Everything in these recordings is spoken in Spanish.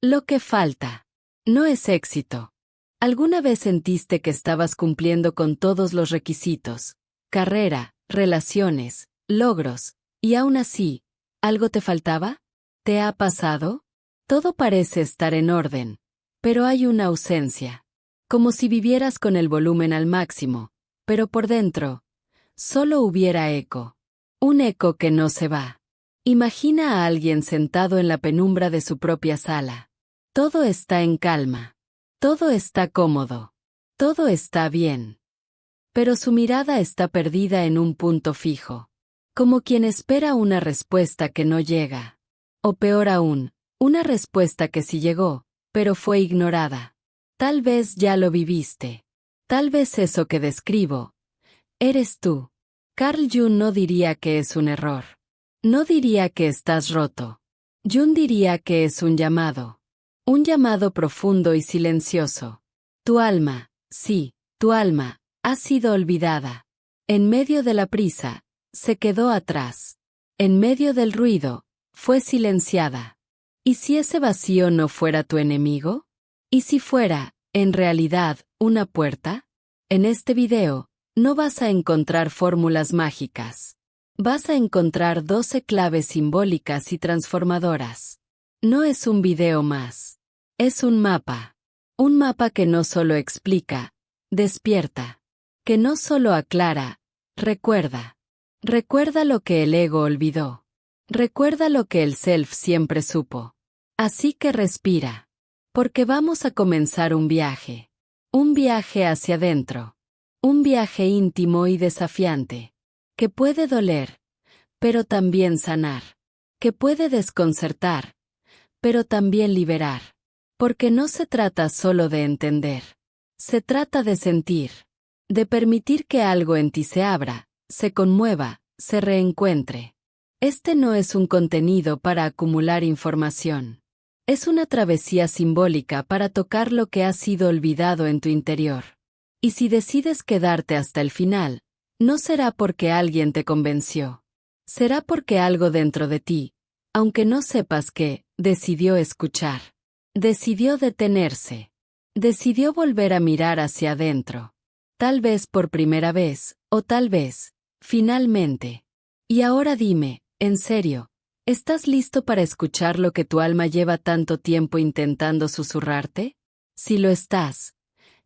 Lo que falta. No es éxito. ¿Alguna vez sentiste que estabas cumpliendo con todos los requisitos? Carrera, relaciones, logros, y aún así, ¿algo te faltaba? ¿Te ha pasado? Todo parece estar en orden, pero hay una ausencia. Como si vivieras con el volumen al máximo, pero por dentro, solo hubiera eco. Un eco que no se va. Imagina a alguien sentado en la penumbra de su propia sala. Todo está en calma. Todo está cómodo. Todo está bien. Pero su mirada está perdida en un punto fijo. Como quien espera una respuesta que no llega. O peor aún, una respuesta que sí llegó, pero fue ignorada. Tal vez ya lo viviste. Tal vez eso que describo eres tú. Carl Jung no diría que es un error. No diría que estás roto. Jung diría que es un llamado. Un llamado profundo y silencioso. Tu alma, sí, tu alma, ha sido olvidada. En medio de la prisa, se quedó atrás. En medio del ruido, fue silenciada. ¿Y si ese vacío no fuera tu enemigo? ¿Y si fuera, en realidad, una puerta? En este video, no vas a encontrar fórmulas mágicas. Vas a encontrar 12 claves simbólicas y transformadoras. No es un video más. Es un mapa. Un mapa que no solo explica, despierta. Que no solo aclara, recuerda. Recuerda lo que el ego olvidó. Recuerda lo que el self siempre supo. Así que respira. Porque vamos a comenzar un viaje. Un viaje hacia adentro. Un viaje íntimo y desafiante. Que puede doler, pero también sanar. Que puede desconcertar, pero también liberar. Porque no se trata solo de entender. Se trata de sentir. De permitir que algo en ti se abra, se conmueva, se reencuentre. Este no es un contenido para acumular información. Es una travesía simbólica para tocar lo que ha sido olvidado en tu interior. Y si decides quedarte hasta el final, no será porque alguien te convenció. Será porque algo dentro de ti, aunque no sepas qué, decidió escuchar. Decidió detenerse. Decidió volver a mirar hacia adentro. Tal vez por primera vez, o tal vez, finalmente. Y ahora dime, en serio, ¿estás listo para escuchar lo que tu alma lleva tanto tiempo intentando susurrarte? Si lo estás,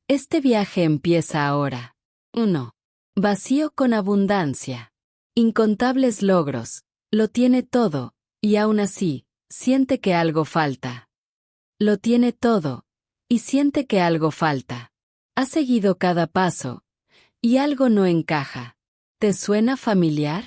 este viaje empieza ahora. 1. Vacío con abundancia. Incontables logros, lo tiene todo, y aún así, siente que algo falta. Lo tiene todo, y siente que algo falta. Ha seguido cada paso, y algo no encaja. ¿Te suena familiar?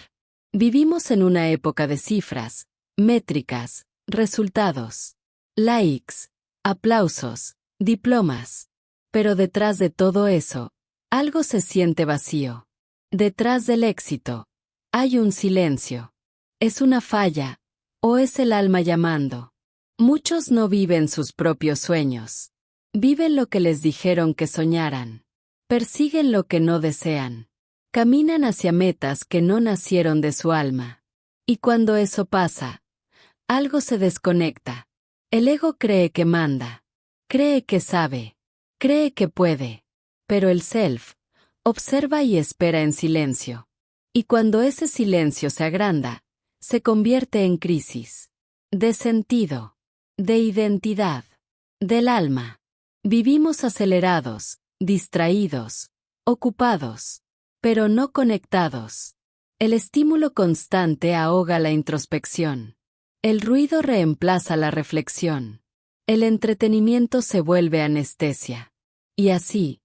Vivimos en una época de cifras, métricas, resultados, likes, aplausos, diplomas. Pero detrás de todo eso, algo se siente vacío. Detrás del éxito, hay un silencio. ¿Es una falla, o es el alma llamando? Muchos no viven sus propios sueños. Viven lo que les dijeron que soñaran. Persiguen lo que no desean. Caminan hacia metas que no nacieron de su alma. Y cuando eso pasa, algo se desconecta. El ego cree que manda. Cree que sabe. Cree que puede. Pero el self observa y espera en silencio. Y cuando ese silencio se agranda, se convierte en crisis. De sentido. De identidad. Del alma. Vivimos acelerados, distraídos, ocupados, pero no conectados. El estímulo constante ahoga la introspección. El ruido reemplaza la reflexión. El entretenimiento se vuelve anestesia. Y así,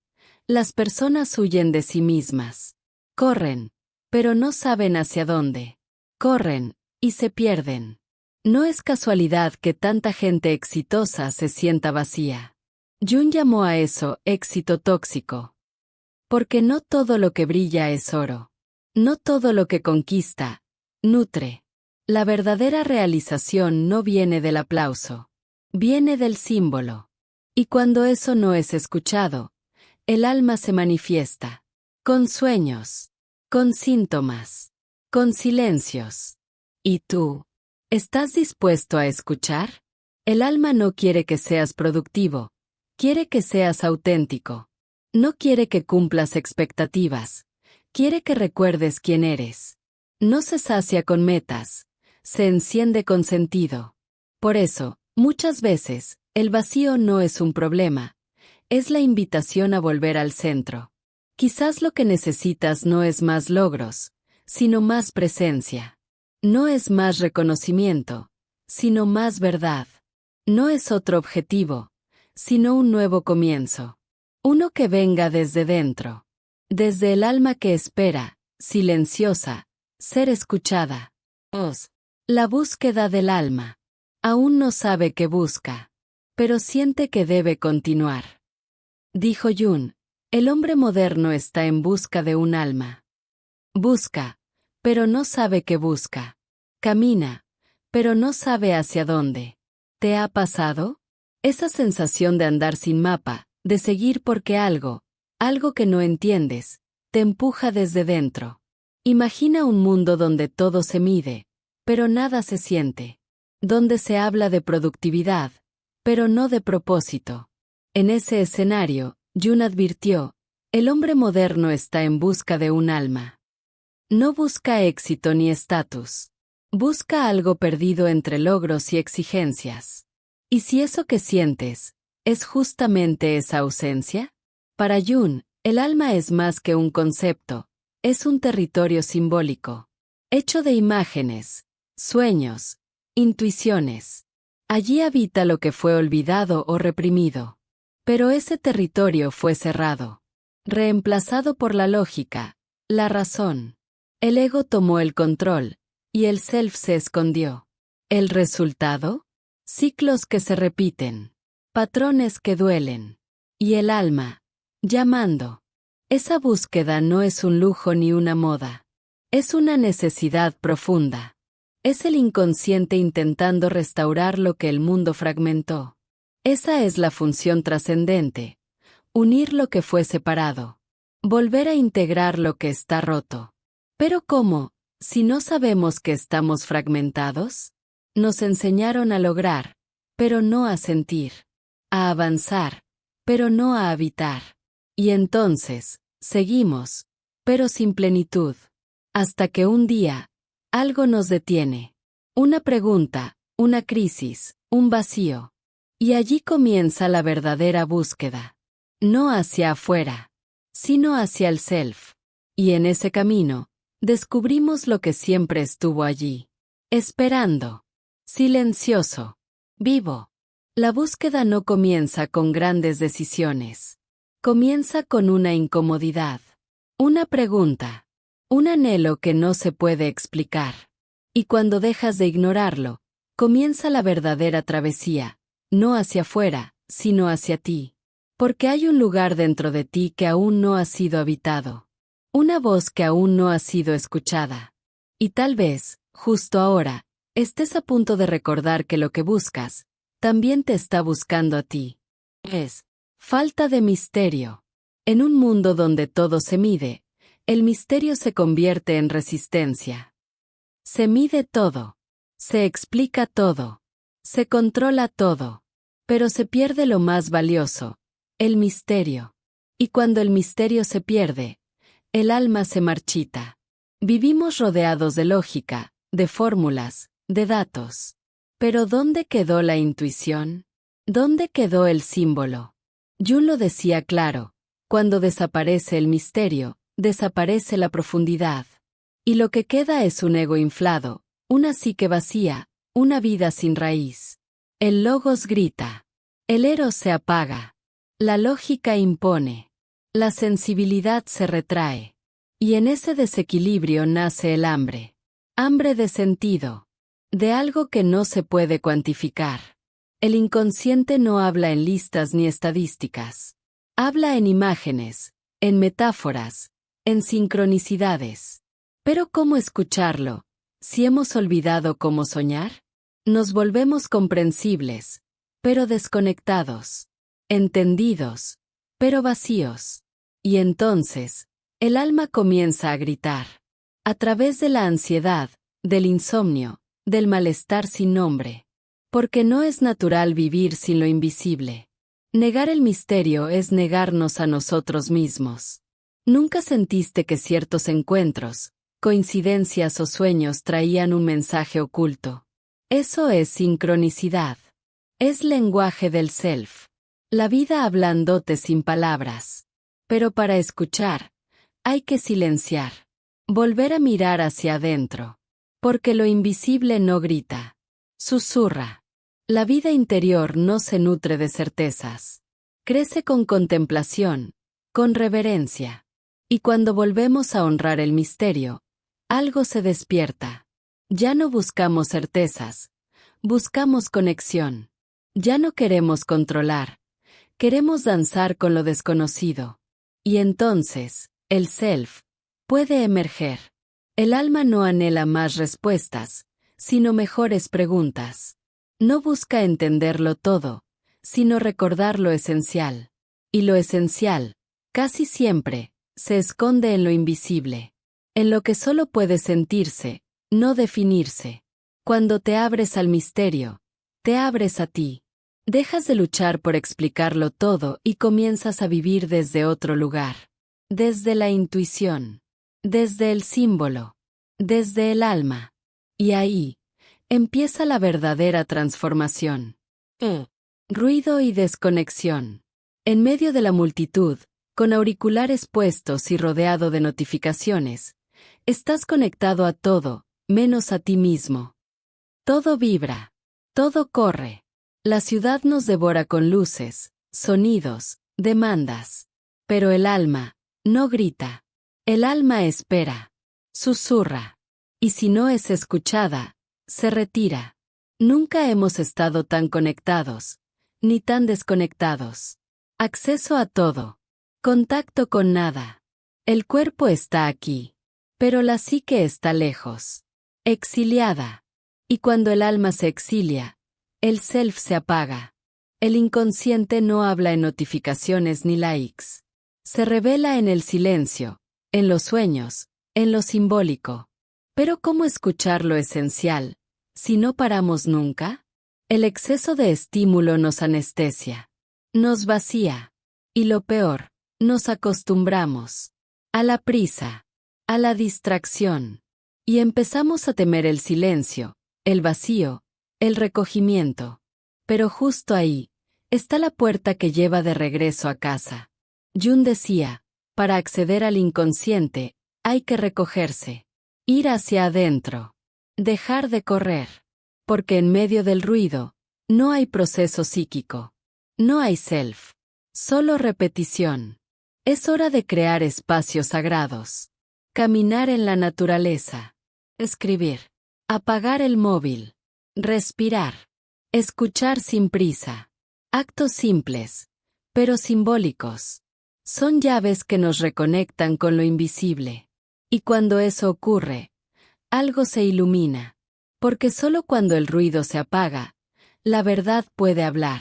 las personas huyen de sí mismas. Corren, pero no saben hacia dónde. Corren, y se pierden. No es casualidad que tanta gente exitosa se sienta vacía. Jung llamó a eso éxito tóxico. Porque no todo lo que brilla es oro. No todo lo que conquista, nutre. La verdadera realización no viene del aplauso. Viene del símbolo. Y cuando eso no es escuchado, el alma se manifiesta. Con sueños. Con síntomas. Con silencios. ¿Y tú? ¿Estás dispuesto a escuchar? El alma no quiere que seas productivo, quiere que seas auténtico. No quiere que cumplas expectativas, quiere que recuerdes quién eres. No se sacia con metas, se enciende con sentido. Por eso, muchas veces, el vacío no es un problema, es la invitación a volver al centro. Quizás lo que necesitas no es más logros, sino más presencia. No es más reconocimiento, sino más verdad. No es otro objetivo, sino un nuevo comienzo. Uno que venga desde dentro. Desde el alma que espera, silenciosa, ser escuchada. La búsqueda del alma. Aún no sabe qué busca, pero siente que debe continuar. Dijo Jung, el hombre moderno está en busca de un alma. Busca, pero no sabe qué busca. Camina, pero no sabe hacia dónde. ¿Te ha pasado? Esa sensación de andar sin mapa, de seguir porque algo que no entiendes, te empuja desde dentro. Imagina un mundo donde todo se mide, pero nada se siente. Donde se habla de productividad, pero no de propósito. En ese escenario, Jung advirtió, el hombre moderno está en busca de un alma. No busca éxito ni estatus. Busca algo perdido entre logros y exigencias. ¿Y si eso que sientes es justamente esa ausencia? Para Jung, el alma es más que un concepto, es un territorio simbólico, hecho de imágenes, sueños, intuiciones. Allí habita lo que fue olvidado o reprimido. Pero ese territorio fue cerrado, reemplazado por la lógica, la razón. El ego tomó el control, y el self se escondió. ¿El resultado? Ciclos que se repiten, patrones que duelen. Y el alma, llamando. Esa búsqueda no es un lujo ni una moda. Es una necesidad profunda. Es el inconsciente intentando restaurar lo que el mundo fragmentó. Esa es la función trascendente. Unir lo que fue separado. Volver a integrar lo que está roto. ¿Pero cómo, si no sabemos que estamos fragmentados? Nos enseñaron a lograr, pero no a sentir. A avanzar, pero no a habitar. Y entonces, seguimos, pero sin plenitud. Hasta que un día, algo nos detiene. Una pregunta, una crisis, un vacío. Y allí comienza la verdadera búsqueda. No hacia afuera, sino hacia el self. Y en ese camino, descubrimos lo que siempre estuvo allí. Esperando. Silencioso. Vivo. La búsqueda no comienza con grandes decisiones. Comienza con una incomodidad. Una pregunta. Un anhelo que no se puede explicar. Y cuando dejas de ignorarlo, comienza la verdadera travesía. No hacia afuera, sino hacia ti. Porque hay un lugar dentro de ti que aún no ha sido habitado. Una voz que aún no ha sido escuchada. Y tal vez, justo ahora, estés a punto de recordar que lo que buscas, también te está buscando a ti. Es falta de misterio. En un mundo donde todo se mide, el misterio se convierte en resistencia. Se mide todo. Se explica todo. Se controla todo. Pero se pierde lo más valioso, el misterio. Y cuando el misterio se pierde, el alma se marchita. Vivimos rodeados de lógica, de fórmulas, de datos. Pero ¿dónde quedó la intuición? ¿Dónde quedó el símbolo? Jung lo decía claro, cuando desaparece el misterio, desaparece la profundidad. Y lo que queda es un ego inflado, una psique vacía, una vida sin raíz. El logos grita. El eros se apaga. La lógica impone. La sensibilidad se retrae. Y en ese desequilibrio nace el hambre. Hambre de sentido. De algo que no se puede cuantificar. El inconsciente no habla en listas ni estadísticas. Habla en imágenes, en metáforas, en sincronicidades. Pero ¿cómo escucharlo, si hemos olvidado cómo soñar? Nos volvemos comprensibles, pero desconectados. Entendidos, pero vacíos. Y entonces, el alma comienza a gritar. A través de la ansiedad, del insomnio, del malestar sin nombre. Porque no es natural vivir sin lo invisible. Negar el misterio es negarnos a nosotros mismos. ¿Nunca sentiste que ciertos encuentros, coincidencias o sueños traían un mensaje oculto? Eso es sincronicidad. Es lenguaje del self. La vida hablándote sin palabras. Pero para escuchar, hay que silenciar. Volver a mirar hacia adentro. Porque lo invisible no grita. Susurra. La vida interior no se nutre de certezas. Crece con contemplación, con reverencia. Y cuando volvemos a honrar el misterio, algo se despierta. Ya no buscamos certezas, buscamos conexión. Ya no queremos controlar, queremos danzar con lo desconocido. Y entonces, el self puede emerger. El alma no anhela más respuestas, sino mejores preguntas. No busca entenderlo todo, sino recordar lo esencial. Y lo esencial, casi siempre, se esconde en lo invisible. En lo que solo puede sentirse, no definirse. Cuando te abres al misterio, te abres a ti. Dejas de luchar por explicarlo todo y comienzas a vivir desde otro lugar. Desde la intuición. Desde el símbolo. Desde el alma. Y ahí empieza la verdadera transformación. Ruido y desconexión. En medio de la multitud, con auriculares puestos y rodeado de notificaciones, estás conectado a todo, menos a ti mismo. Todo vibra. Todo corre. La ciudad nos devora con luces, sonidos, demandas. Pero el alma no grita. El alma espera. Susurra. Y si no es escuchada, se retira. Nunca hemos estado tan conectados, ni tan desconectados. Acceso a todo. Contacto con nada. El cuerpo está aquí, pero la psique está lejos. Exiliada. Y cuando el alma se exilia, el self se apaga. El inconsciente no habla en notificaciones ni likes. Se revela en el silencio, en los sueños, en lo simbólico. Pero ¿cómo escuchar lo esencial, si no paramos nunca? El exceso de estímulo nos anestesia. Nos vacía. Y lo peor, nos acostumbramos. A la prisa. A la distracción. Y empezamos a temer el silencio, el vacío, el recogimiento. Pero justo ahí, está la puerta que lleva de regreso a casa. Jung decía, para acceder al inconsciente, hay que recogerse. Ir hacia adentro. Dejar de correr. Porque en medio del ruido, no hay proceso psíquico. No hay self. Solo repetición. Es hora de crear espacios sagrados. Caminar en la naturaleza. Escribir. Apagar el móvil. Respirar. Escuchar sin prisa. Actos simples, pero simbólicos. Son llaves que nos reconectan con lo invisible. Y cuando eso ocurre, algo se ilumina. Porque solo cuando el ruido se apaga, la verdad puede hablar.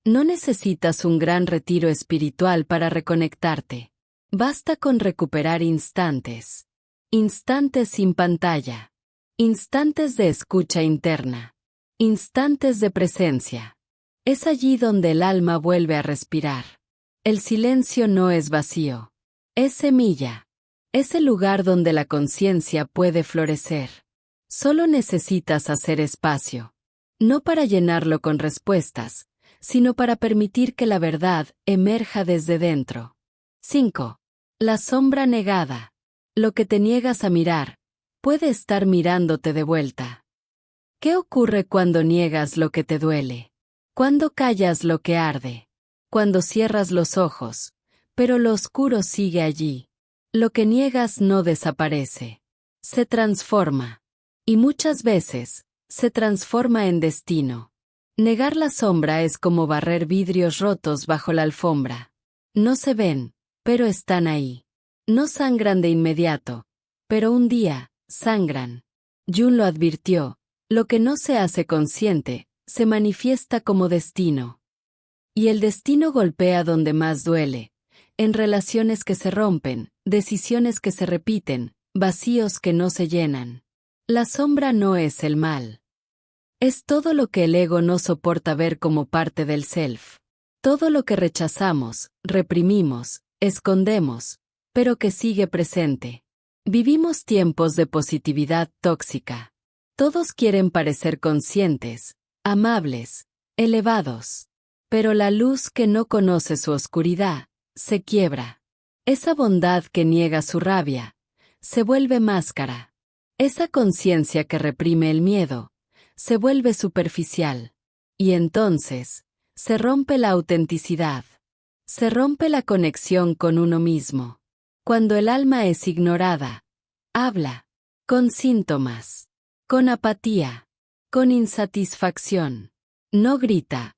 No necesitas un gran retiro espiritual para reconectarte. Basta con recuperar instantes. Instantes sin pantalla. Instantes de escucha interna. Instantes de presencia. Es allí donde el alma vuelve a respirar. El silencio no es vacío. Es semilla. Es el lugar donde la conciencia puede florecer. Solo necesitas hacer espacio. No para llenarlo con respuestas, sino para permitir que la verdad emerja desde dentro. 5. La sombra negada. Lo que te niegas a mirar, puede estar mirándote de vuelta. ¿Qué ocurre cuando niegas lo que te duele? Cuando callas lo que arde. Cuando cierras los ojos, pero lo oscuro sigue allí. Lo que niegas no desaparece. Se transforma. Y muchas veces, se transforma en destino. Negar la sombra es como barrer vidrios rotos bajo la alfombra. No se ven, pero están ahí. No sangran de inmediato, pero un día, sangran. Jung lo advirtió, lo que no se hace consciente, se manifiesta como destino. Y el destino golpea donde más duele, en relaciones que se rompen, decisiones que se repiten, vacíos que no se llenan. La sombra no es el mal. Es todo lo que el ego no soporta ver como parte del self. Todo lo que rechazamos, reprimimos, escondemos, pero que sigue presente. Vivimos tiempos de positividad tóxica. Todos quieren parecer conscientes, amables, elevados. Pero la luz que no conoce su oscuridad, se quiebra. Esa bondad que niega su rabia, se vuelve máscara. Esa conciencia que reprime el miedo, se vuelve superficial. Y entonces, se rompe la autenticidad. Se rompe la conexión con uno mismo. Cuando el alma es ignorada, habla, con síntomas, con apatía, con insatisfacción. No grita,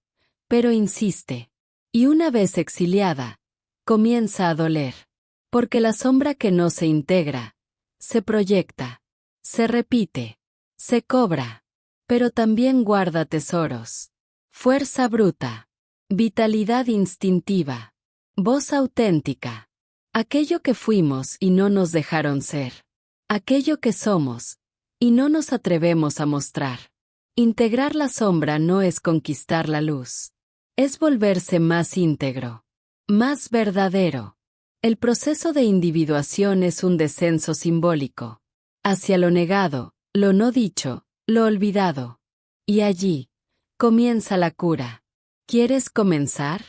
pero insiste. Y una vez exiliada, comienza a doler. Porque la sombra que no se integra, se proyecta, se repite, se cobra. Pero también guarda tesoros. Fuerza bruta. Vitalidad instintiva. Voz auténtica. Aquello que fuimos y no nos dejaron ser. Aquello que somos y no nos atrevemos a mostrar. Integrar la sombra no es conquistar la luz. Es volverse más íntegro. Más verdadero. El proceso de individuación es un descenso simbólico. Hacia lo negado, lo no dicho, lo olvidado. Y allí comienza la cura. ¿Quieres comenzar?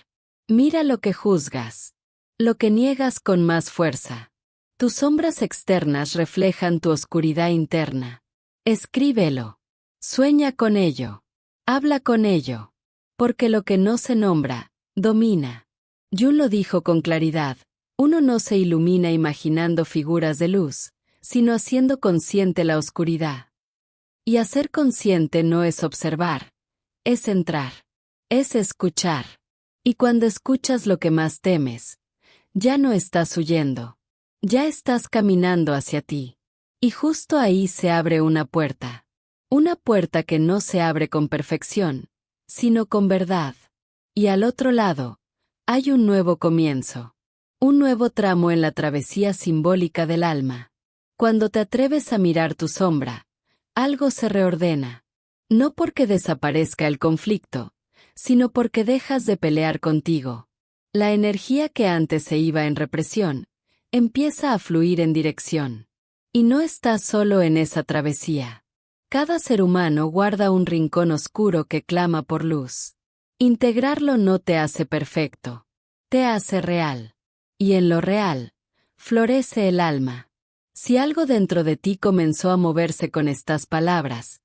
Mira lo que juzgas. Lo que niegas con más fuerza. Tus sombras externas reflejan tu oscuridad interna. Escríbelo. Sueña con ello. Habla con ello. Porque lo que no se nombra, domina. Jung lo dijo con claridad. Uno no se ilumina imaginando figuras de luz, sino haciendo consciente la oscuridad. Y hacer consciente no es observar, es entrar, es escuchar. Y cuando escuchas lo que más temes, ya no estás huyendo, ya estás caminando hacia ti. Y justo ahí se abre una puerta que no se abre con perfección, sino con verdad. Y al otro lado, hay un nuevo comienzo, un nuevo tramo en la travesía simbólica del alma. Cuando te atreves a mirar tu sombra, algo se reordena. No porque desaparezca el conflicto, sino porque dejas de pelear contigo. La energía que antes se iba en represión, empieza a fluir en dirección. Y no estás solo en esa travesía. Cada ser humano guarda un rincón oscuro que clama por luz. Integrarlo no te hace perfecto, te hace real. Y en lo real, florece el alma. Si algo dentro de ti comenzó a moverse con estas palabras,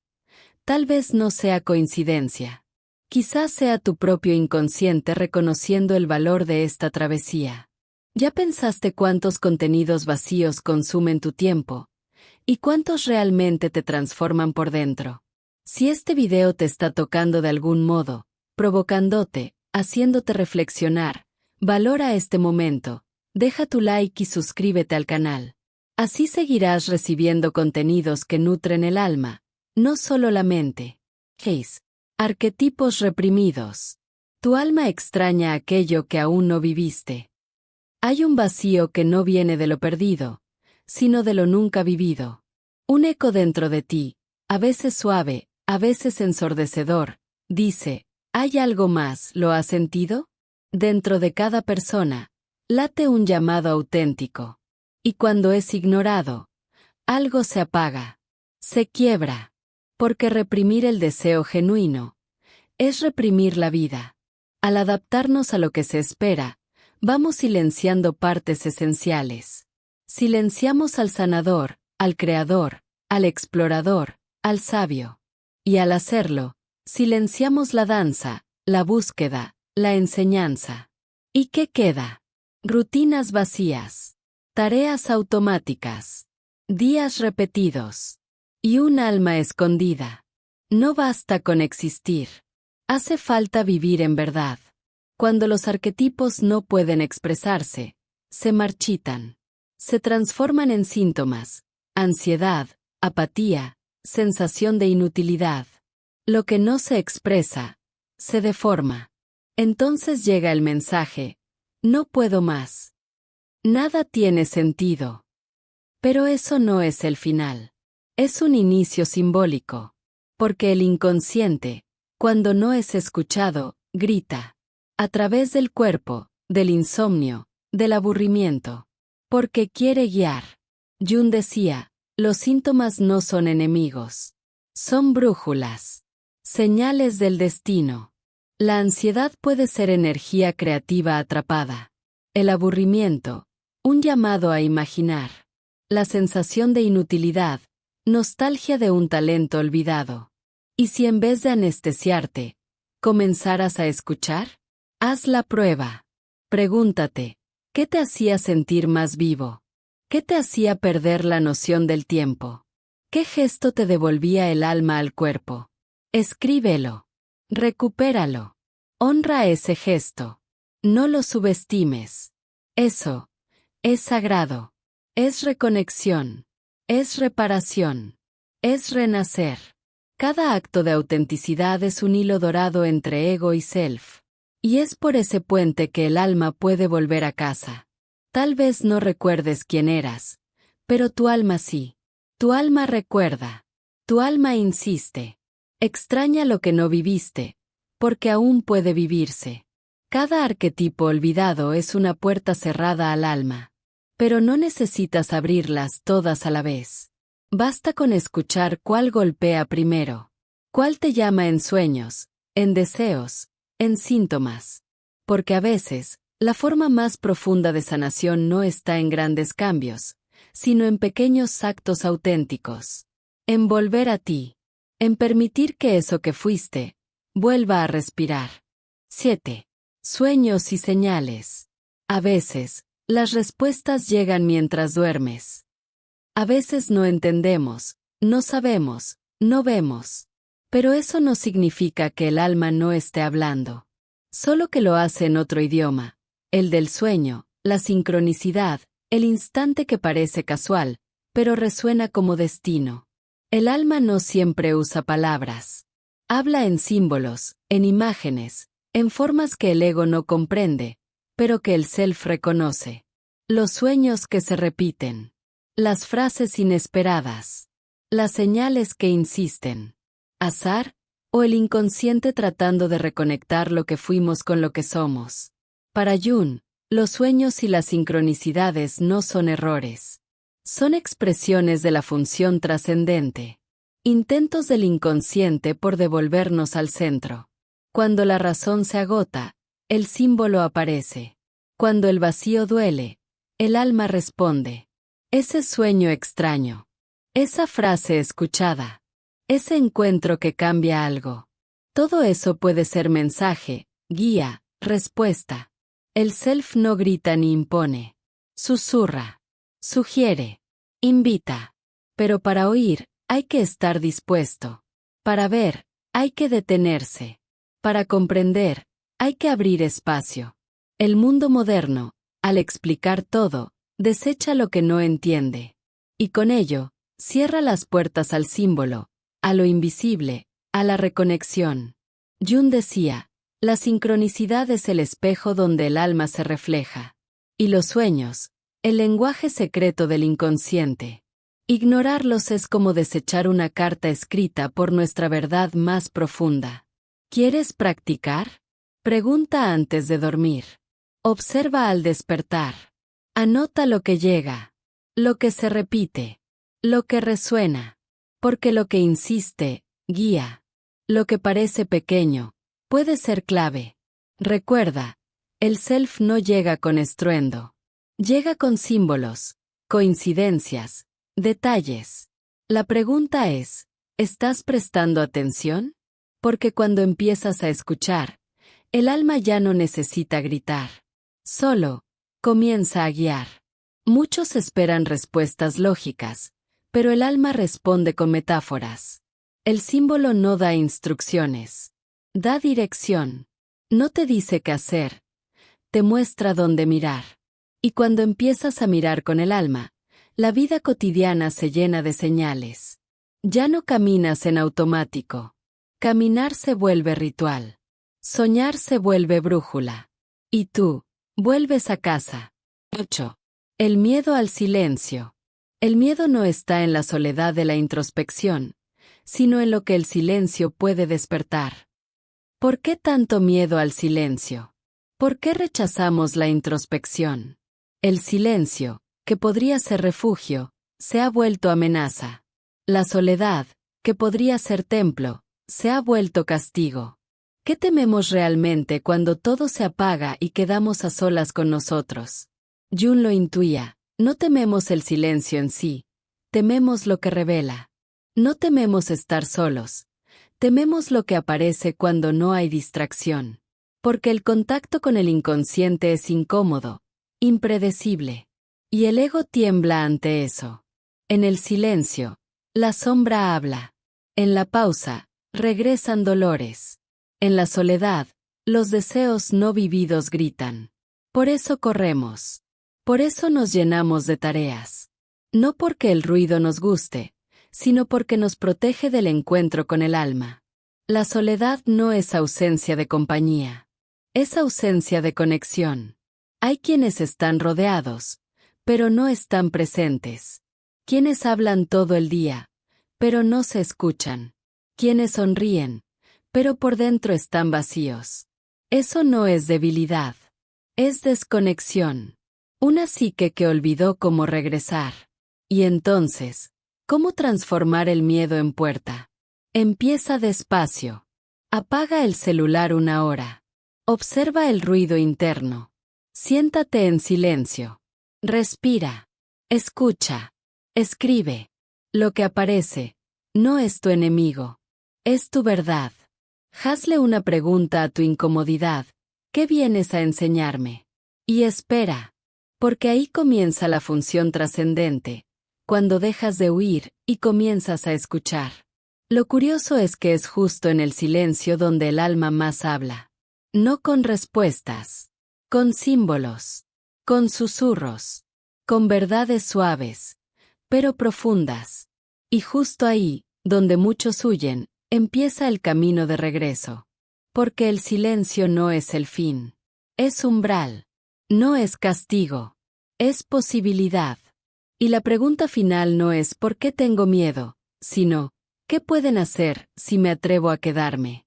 tal vez no sea coincidencia. Quizás sea tu propio inconsciente reconociendo el valor de esta travesía. ¿Ya pensaste cuántos contenidos vacíos consumen tu tiempo? ¿Y cuántos realmente te transforman por dentro? Si este video te está tocando de algún modo, provocándote, haciéndote reflexionar, valora este momento, deja tu like y suscríbete al canal. Así seguirás recibiendo contenidos que nutren el alma, no solo la mente. Case. Arquetipos reprimidos. Tu alma extraña aquello que aún no viviste. Hay un vacío que no viene de lo perdido, sino de lo nunca vivido. Un eco dentro de ti, a veces suave, a veces ensordecedor, dice, ¿hay algo más? ¿Lo has sentido? Dentro de cada persona, late un llamado auténtico. Y cuando es ignorado, algo se apaga, se quiebra, porque reprimir el deseo genuino es reprimir la vida. Al adaptarnos a lo que se espera, vamos silenciando partes esenciales. Silenciamos al sanador, al creador, al explorador, al sabio. Y al hacerlo, silenciamos la danza, la búsqueda, la enseñanza. ¿Y qué queda? Rutinas vacías. Tareas automáticas, días repetidos y un alma escondida. No basta con existir. Hace falta vivir en verdad. Cuando los arquetipos no pueden expresarse, se marchitan. Se transforman en síntomas, ansiedad, apatía, sensación de inutilidad. Lo que no se expresa, se deforma. Entonces llega el mensaje, no puedo más. Nada tiene sentido. Pero eso no es el final. Es un inicio simbólico. Porque el inconsciente, cuando no es escuchado, grita. A través del cuerpo, del insomnio, del aburrimiento. Porque quiere guiar. Jung decía, los síntomas no son enemigos. Son brújulas. Señales del destino. La ansiedad puede ser energía creativa atrapada. El aburrimiento, un llamado a imaginar. La sensación de inutilidad, nostalgia de un talento olvidado. ¿Y si en vez de anestesiarte, comenzaras a escuchar? Haz la prueba. Pregúntate, ¿qué te hacía sentir más vivo? ¿Qué te hacía perder la noción del tiempo? ¿Qué gesto te devolvía el alma al cuerpo? Escríbelo. Recupéralo. Honra ese gesto. No lo subestimes. Eso es sagrado. Es reconexión. Es reparación. Es renacer. Cada acto de autenticidad es un hilo dorado entre ego y self. Y es por ese puente que el alma puede volver a casa. Tal vez no recuerdes quién eras, pero tu alma sí. Tu alma recuerda. Tu alma insiste. Extraña lo que no viviste, porque aún puede vivirse. Cada arquetipo olvidado es una puerta cerrada al alma. Pero no necesitas abrirlas todas a la vez. Basta con escuchar cuál golpea primero. Cuál te llama en sueños, en deseos, en síntomas. Porque a veces, la forma más profunda de sanación no está en grandes cambios, sino en pequeños actos auténticos. En volver a ti. En permitir que eso que fuiste, vuelva a respirar. 7. Sueños y señales. A veces, las respuestas llegan mientras duermes. A veces no entendemos, no sabemos, no vemos. Pero eso no significa que el alma no esté hablando. Solo que lo hace en otro idioma, el del sueño, la sincronicidad, el instante que parece casual, pero resuena como destino. El alma no siempre usa palabras. Habla en símbolos, en imágenes, en formas que el ego no comprende, pero que el self reconoce. Los sueños que se repiten. Las frases inesperadas. Las señales que insisten. ¿Azar? ¿O el inconsciente tratando de reconectar lo que fuimos con lo que somos? Para Jung, los sueños y las sincronicidades no son errores. Son expresiones de la función trascendente. Intentos del inconsciente por devolvernos al centro. Cuando la razón se agota, el símbolo aparece. Cuando el vacío duele, el alma responde. Ese sueño extraño. Esa frase escuchada. Ese encuentro que cambia algo. Todo eso puede ser mensaje, guía, respuesta. El self no grita ni impone. Susurra. Sugiere. Invita. Pero para oír, hay que estar dispuesto. Para ver, hay que detenerse. Para comprender, hay que abrir espacio. El mundo moderno, al explicar todo, desecha lo que no entiende. Y con ello, cierra las puertas al símbolo, a lo invisible, a la reconexión. Jung decía, la sincronicidad es el espejo donde el alma se refleja. Y los sueños, el lenguaje secreto del inconsciente. Ignorarlos es como desechar una carta escrita por nuestra verdad más profunda. ¿Quieres practicar? Pregunta antes de dormir. Observa al despertar. Anota lo que llega, lo que se repite, lo que resuena, porque lo que insiste, guía. Lo que parece pequeño, puede ser clave. Recuerda, el self no llega con estruendo. Llega con símbolos, coincidencias, detalles. La pregunta es, ¿estás prestando atención? Porque cuando empiezas a escuchar, el alma ya no necesita gritar. Solo, comienza a guiar. Muchos esperan respuestas lógicas, pero el alma responde con metáforas. El símbolo no da instrucciones. Da dirección. No te dice qué hacer. Te muestra dónde mirar. Y cuando empiezas a mirar con el alma, la vida cotidiana se llena de señales. Ya no caminas en automático. Caminar se vuelve ritual. Soñar se vuelve brújula. Y tú, vuelves a casa. 8. El miedo al silencio. El miedo no está en la soledad de la introspección, sino en lo que el silencio puede despertar. ¿Por qué tanto miedo al silencio? ¿Por qué rechazamos la introspección? El silencio, que podría ser refugio, se ha vuelto amenaza. La soledad, que podría ser templo, se ha vuelto castigo. ¿Qué tememos realmente cuando todo se apaga y quedamos a solas con nosotros? Jung lo intuía, no tememos el silencio en sí, tememos lo que revela. No tememos estar solos, tememos lo que aparece cuando no hay distracción. Porque el contacto con el inconsciente es incómodo, impredecible. Y el ego tiembla ante eso. En el silencio, la sombra habla. En la pausa, regresan dolores. En la soledad, los deseos no vividos gritan. Por eso corremos. Por eso nos llenamos de tareas. No porque el ruido nos guste, sino porque nos protege del encuentro con el alma. La soledad no es ausencia de compañía. Es ausencia de conexión. Hay quienes están rodeados, pero no están presentes. Quienes hablan todo el día, pero no se escuchan. Quienes sonríen, pero por dentro están vacíos. Eso no es debilidad. Es desconexión. Una psique que olvidó cómo regresar. Y entonces, ¿cómo transformar el miedo en puerta? Empieza despacio. Apaga el celular una hora. Observa el ruido interno. Siéntate en silencio. Respira. Escucha. Escribe. Lo que aparece no es tu enemigo. Es tu verdad. Hazle una pregunta a tu incomodidad. ¿Qué vienes a enseñarme? Y espera. Porque ahí comienza la función trascendente. Cuando dejas de huir y comienzas a escuchar. Lo curioso es que es justo en el silencio donde el alma más habla. No con respuestas, con símbolos, con susurros, con verdades suaves, pero profundas. Y justo ahí, donde muchos huyen, empieza el camino de regreso. Porque el silencio no es el fin. Es umbral. No es castigo. Es posibilidad. Y la pregunta final no es ¿por qué tengo miedo?, sino ¿qué pueden hacer si me atrevo a quedarme?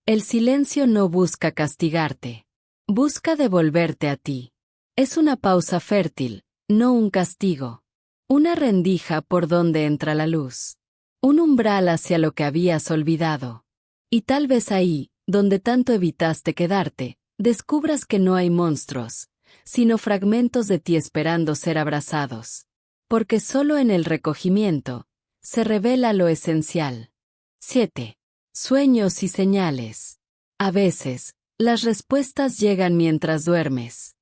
El silencio no busca castigarte. Busca devolverte a ti. Es una pausa fértil, no un castigo. Una rendija por donde entra la luz. Un umbral hacia lo que habías olvidado. Y tal vez ahí, donde tanto evitaste quedarte, descubras que no hay monstruos, sino fragmentos de ti esperando ser abrazados. Porque solo en el recogimiento se revela lo esencial. 7. Sueños y señales. A veces, las respuestas llegan mientras duermes.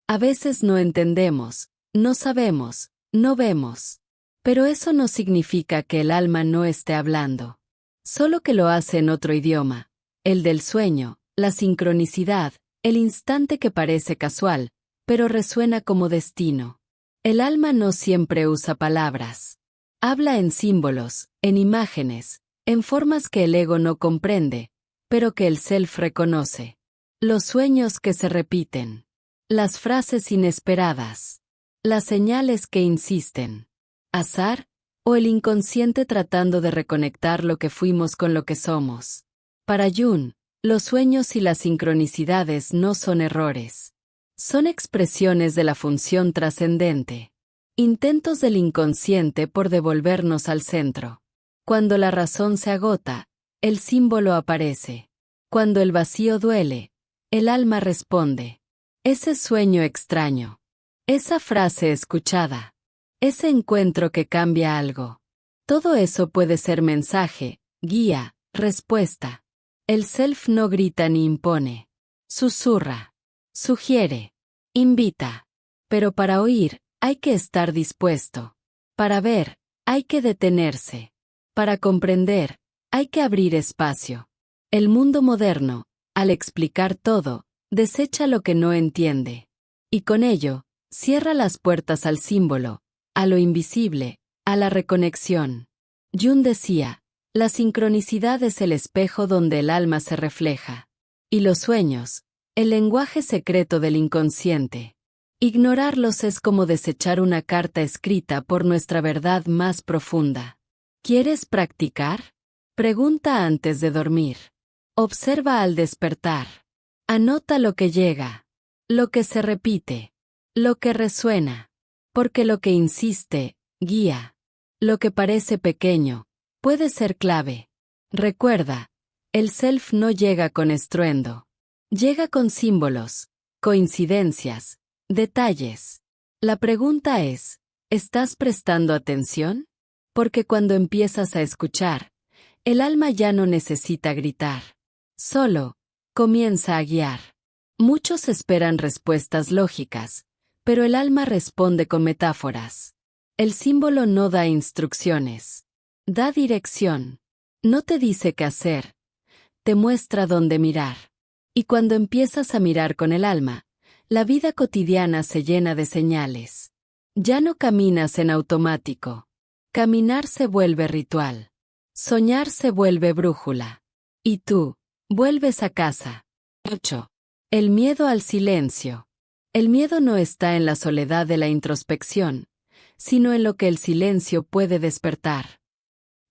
A veces no entendemos, no sabemos, no vemos. Pero eso no significa que el alma no esté hablando. Solo que lo hace en otro idioma, el del sueño, la sincronicidad, el instante que parece casual, pero resuena como destino. El alma no siempre usa palabras. Habla en símbolos, en imágenes, en formas que el ego no comprende, pero que el self reconoce. Los sueños que se repiten. Las frases inesperadas. Las señales que insisten. ¿Azar? ¿O el inconsciente tratando de reconectar lo que fuimos con lo que somos? Para Jung, los sueños y las sincronicidades no son errores. Son expresiones de la función trascendente. Intentos del inconsciente por devolvernos al centro. Cuando la razón se agota, el símbolo aparece. Cuando el vacío duele, el alma responde. Ese sueño extraño. Esa frase escuchada. Ese encuentro que cambia algo. Todo eso puede ser mensaje, guía, respuesta. El self no grita ni impone. Susurra. Sugiere. Invita. Pero para oír, hay que estar dispuesto. Para ver, hay que detenerse. Para comprender, hay que abrir espacio. El mundo moderno, al explicar todo, desecha lo que no entiende. Y con ello, cierra las puertas al símbolo, a lo invisible, a la reconexión. Jung decía, la sincronicidad es el espejo donde el alma se refleja. Y los sueños, el lenguaje secreto del inconsciente. Ignorarlos es como desechar una carta escrita por nuestra verdad más profunda. ¿Quieres practicar? Pregunta antes de dormir. Observa al despertar. Anota lo que llega, lo que se repite, lo que resuena, porque lo que insiste, guía. Lo que parece pequeño, puede ser clave. Recuerda, el self no llega con estruendo. Llega con símbolos, coincidencias, detalles. La pregunta es, ¿estás prestando atención? Porque cuando empiezas a escuchar, el alma ya no necesita gritar. Solo, comienza a guiar. Muchos esperan respuestas lógicas, pero el alma responde con metáforas. El símbolo no da instrucciones. Da dirección. No te dice qué hacer. Te muestra dónde mirar. Y cuando empiezas a mirar con el alma, la vida cotidiana se llena de señales. Ya no caminas en automático. Caminar se vuelve ritual. Soñar se vuelve brújula. Y tú, vuelves a casa. 8. El miedo al silencio. El miedo no está en la soledad de la introspección, sino en lo que el silencio puede despertar.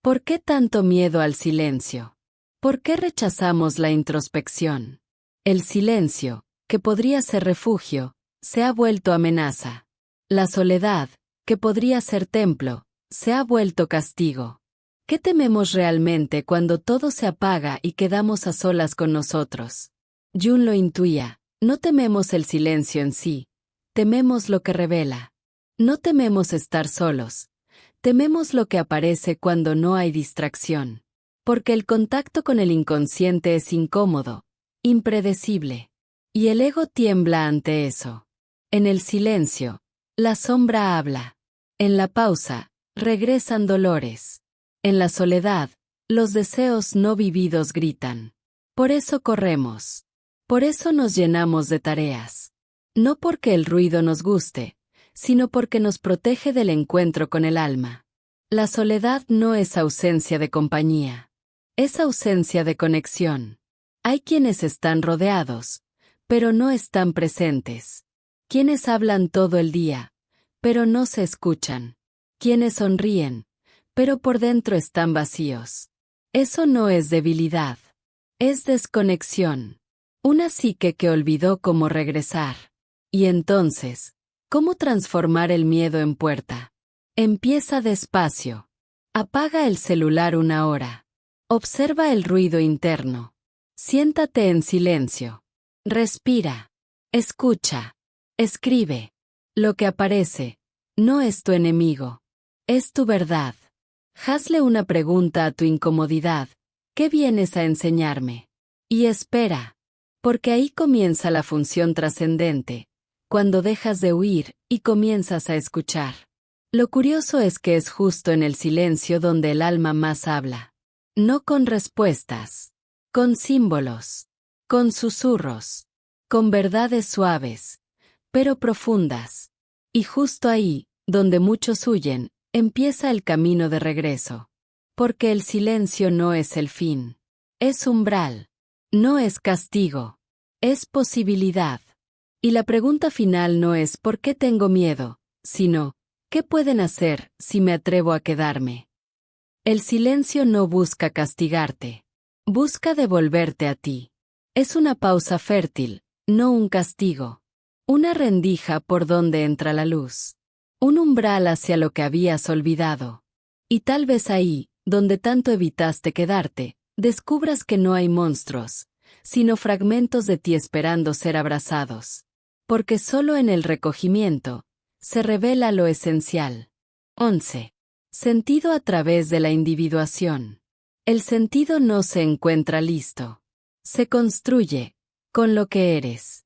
¿Por qué tanto miedo al silencio? ¿Por qué rechazamos la introspección? El silencio, que podría ser refugio, se ha vuelto amenaza. La soledad, que podría ser templo, se ha vuelto castigo. ¿Qué tememos realmente cuando todo se apaga y quedamos a solas con nosotros? Jung lo intuía, no tememos el silencio en sí, tememos lo que revela. No tememos estar solos, tememos lo que aparece cuando no hay distracción. Porque el contacto con el inconsciente es incómodo, impredecible. Y el ego tiembla ante eso. En el silencio, la sombra habla. En la pausa, regresan dolores. En la soledad, los deseos no vividos gritan. Por eso corremos. Por eso nos llenamos de tareas. No porque el ruido nos guste, sino porque nos protege del encuentro con el alma. La soledad no es ausencia de compañía. Es ausencia de conexión. Hay quienes están rodeados, pero no están presentes. Quienes hablan todo el día, pero no se escuchan. Quienes sonríen, pero por dentro están vacíos. Eso no es debilidad. Es desconexión. Una psique que olvidó cómo regresar. Y entonces, ¿cómo transformar el miedo en puerta? Empieza despacio. Apaga el celular una hora. Observa el ruido interno. Siéntate en silencio. Respira. Escucha. Escribe. Lo que aparece no es tu enemigo. Es tu verdad. Hazle una pregunta a tu incomodidad. ¿Qué vienes a enseñarme? Y espera. Porque ahí comienza la función trascendente, cuando dejas de huir y comienzas a escuchar. Lo curioso es que es justo en el silencio donde el alma más habla. No con respuestas, con símbolos, con susurros, con verdades suaves, pero profundas. Y justo ahí, donde muchos huyen, empieza el camino de regreso. Porque el silencio no es el fin. Es umbral. No es castigo. Es posibilidad. Y la pregunta final no es ¿por qué tengo miedo?, sino ¿qué pueden hacer si me atrevo a quedarme? El silencio no busca castigarte. Busca devolverte a ti. Es una pausa fértil, no un castigo. Una rendija por donde entra la luz. Un umbral hacia lo que habías olvidado. Y tal vez ahí, donde tanto evitaste quedarte, descubras que no hay monstruos, sino fragmentos de ti esperando ser abrazados. Porque solo en el recogimiento se revela lo esencial. 11. Sentido a través de la individuación. El sentido no se encuentra listo. Se construye con lo que eres.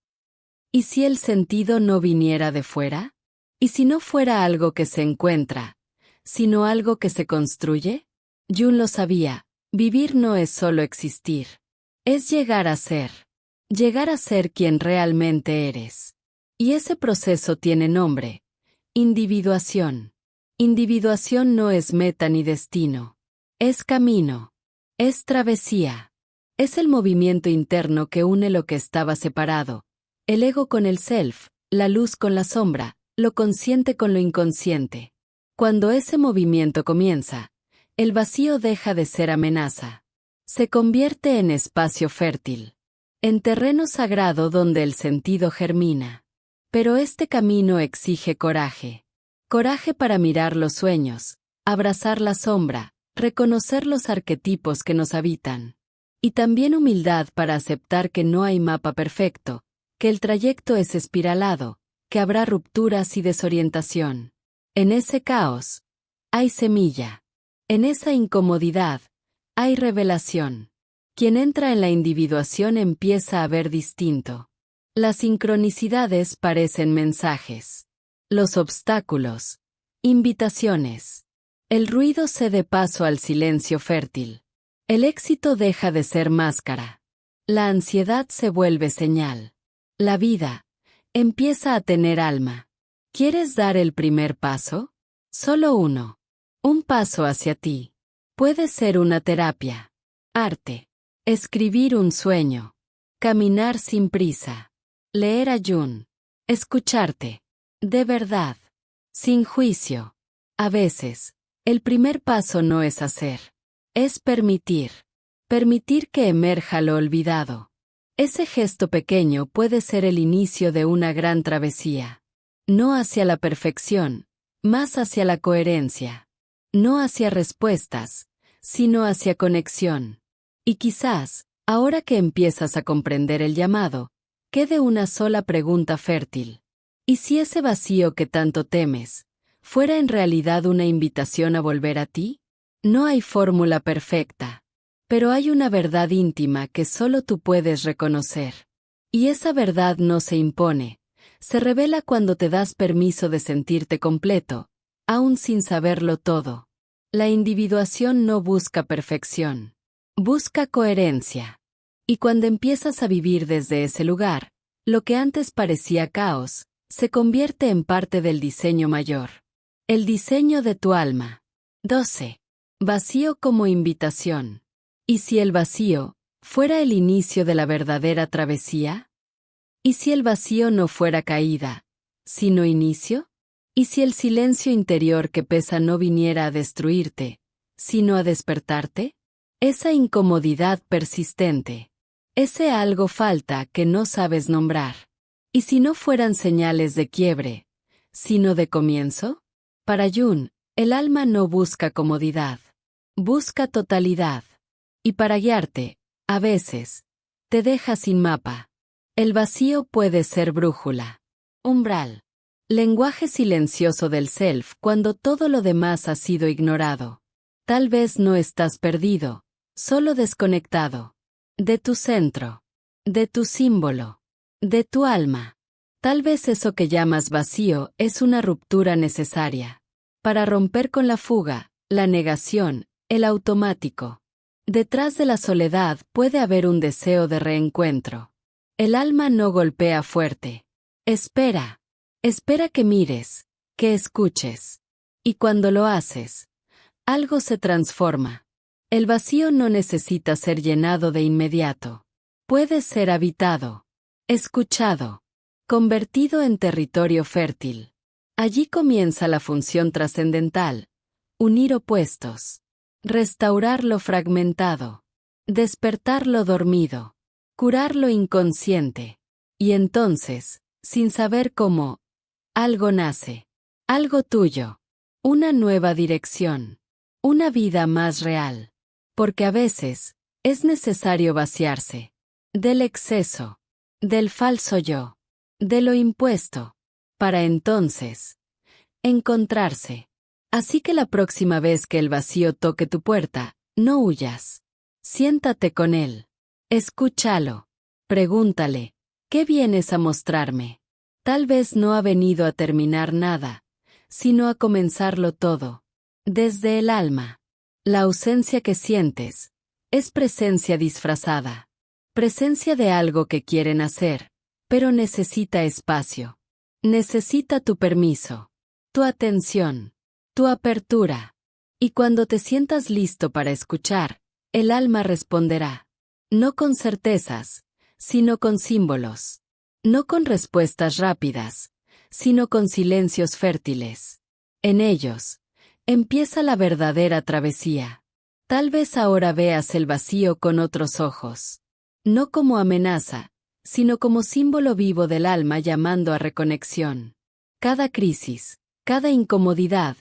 ¿Y si el sentido no viniera de fuera? ¿Y si no fuera algo que se encuentra, sino algo que se construye? Jung lo sabía, vivir no es solo existir. Es llegar a ser. Llegar a ser quien realmente eres. Y ese proceso tiene nombre. Individuación. Individuación no es meta ni destino. Es camino. Es travesía. Es el movimiento interno que une lo que estaba separado. El ego con el self, la luz con la sombra, lo consciente con lo inconsciente. Cuando ese movimiento comienza, el vacío deja de ser amenaza. Se convierte en espacio fértil, en terreno sagrado donde el sentido germina. Pero este camino exige coraje. Coraje para mirar los sueños, abrazar la sombra, reconocer los arquetipos que nos habitan. Y también humildad para aceptar que no hay mapa perfecto, que el trayecto es espiralado, que habrá rupturas y desorientación. En ese caos, hay semilla. En esa incomodidad, hay revelación. Quien entra en la individuación empieza a ver distinto. Las sincronicidades parecen mensajes. Los obstáculos, invitaciones. El ruido cede paso al silencio fértil. El éxito deja de ser máscara. La ansiedad se vuelve señal. La vida empieza a tener alma. ¿Quieres dar el primer paso? Solo uno. Un paso hacia ti. Puede ser una terapia. Arte. Escribir un sueño. Caminar sin prisa. Leer a Jung. Escucharte. De verdad. Sin juicio. A veces, el primer paso no es hacer. Es permitir. Permitir que emerja lo olvidado. Ese gesto pequeño puede ser el inicio de una gran travesía. No hacia la perfección, más hacia la coherencia. No hacia respuestas, sino hacia conexión. Y quizás, ahora que empiezas a comprender el llamado, quede una sola pregunta fértil. ¿Y si ese vacío que tanto temes fuera en realidad una invitación a volver a ti? No hay fórmula perfecta, pero hay una verdad íntima que solo tú puedes reconocer. Y esa verdad no se impone, se revela cuando te das permiso de sentirte completo, aún sin saberlo todo. La individuación no busca perfección, busca coherencia. Y cuando empiezas a vivir desde ese lugar, lo que antes parecía caos, se convierte en parte del diseño mayor. El diseño de tu alma. 12. Vacío como invitación. ¿Y si el vacío fuera el inicio de la verdadera travesía? ¿Y si el vacío no fuera caída, sino inicio? ¿Y si el silencio interior que pesa no viniera a destruirte, sino a despertarte? Esa incomodidad persistente. Ese algo falta que no sabes nombrar. ¿Y si no fueran señales de quiebre, sino de comienzo? Para Jung, el alma no busca comodidad, busca totalidad. Y para guiarte, a veces, te deja sin mapa. El vacío puede ser brújula. Umbral. Lenguaje silencioso del self cuando todo lo demás ha sido ignorado. Tal vez no estás perdido, solo desconectado. De tu centro. De tu símbolo. De tu alma. Tal vez eso que llamas vacío es una ruptura necesaria. Para romper con la fuga, la negación, el automático. Detrás de la soledad puede haber un deseo de reencuentro. El alma no golpea fuerte. Espera. Espera que mires, que escuches. Y cuando lo haces, algo se transforma. El vacío no necesita ser llenado de inmediato. Puede ser habitado, escuchado, convertido en territorio fértil. Allí comienza la función trascendental, unir opuestos, restaurar lo fragmentado, despertar lo dormido, curar lo inconsciente. Y entonces, sin saber cómo, algo nace, algo tuyo, una nueva dirección, una vida más real. Porque a veces, es necesario vaciarse, del exceso, del falso yo, de lo impuesto, para entonces, encontrarse. Así que la próxima vez que el vacío toque tu puerta, no huyas. Siéntate con él. Escúchalo. Pregúntale, ¿qué vienes a mostrarme? Tal vez no ha venido a terminar nada, sino a comenzarlo todo. Desde el alma. La ausencia que sientes es presencia disfrazada. Presencia de algo que quieren hacer, pero necesita espacio. Necesita tu permiso, tu atención, tu apertura. Y cuando te sientas listo para escuchar, el alma responderá. No con certezas, sino con símbolos. No con respuestas rápidas, sino con silencios fértiles. En ellos, Empieza la verdadera travesía. Tal vez ahora veas el vacío con otros ojos. No como amenaza, sino como símbolo vivo del alma llamando a reconexión. Cada crisis, cada incomodidad,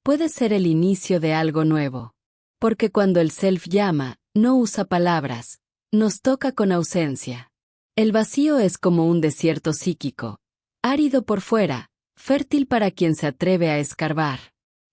puede ser el inicio de algo nuevo. Porque cuando el self llama, no usa palabras, nos toca con ausencia. El vacío es como un desierto psíquico, árido por fuera, fértil para quien se atreve a escarbar.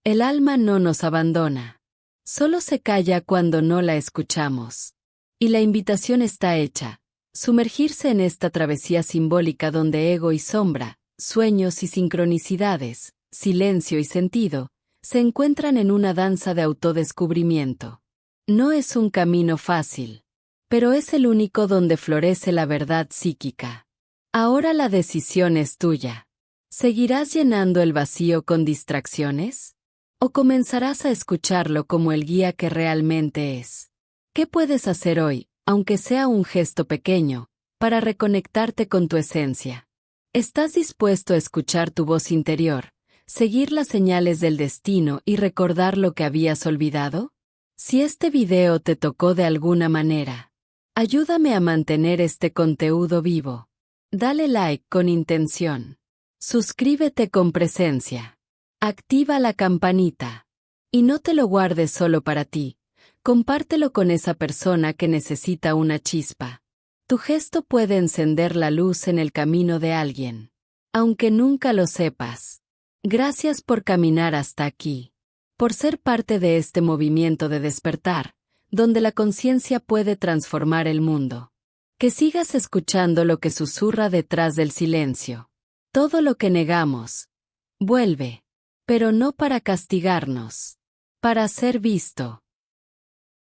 El alma no nos abandona. Solo se calla cuando no la escuchamos. Y la invitación está hecha. Sumergirse en esta travesía simbólica donde ego y sombra, sueños y sincronicidades, silencio y sentido, se encuentran en una danza de autodescubrimiento. No es un camino fácil, pero es el único donde florece la verdad psíquica. Ahora la decisión es tuya. ¿Seguirás llenando el vacío con distracciones? ¿O comenzarás a escucharlo como el guía que realmente es? ¿Qué puedes hacer hoy, aunque sea un gesto pequeño, para reconectarte con tu esencia? ¿Estás dispuesto a escuchar tu voz interior, seguir las señales del destino y recordar lo que habías olvidado? Si este video te tocó de alguna manera, ayúdame a mantener este contenido vivo. Dale like con intención. Suscríbete con presencia. Activa la campanita. Y no te lo guardes solo para ti. Compártelo con esa persona que necesita una chispa. Tu gesto puede encender la luz en el camino de alguien. Aunque nunca lo sepas. Gracias por caminar hasta aquí. Por ser parte de este movimiento de despertar, donde la conciencia puede transformar el mundo. Que sigas escuchando lo que susurra detrás del silencio. Todo lo que negamos. Vuelve. Pero no para castigarnos. Para ser visto.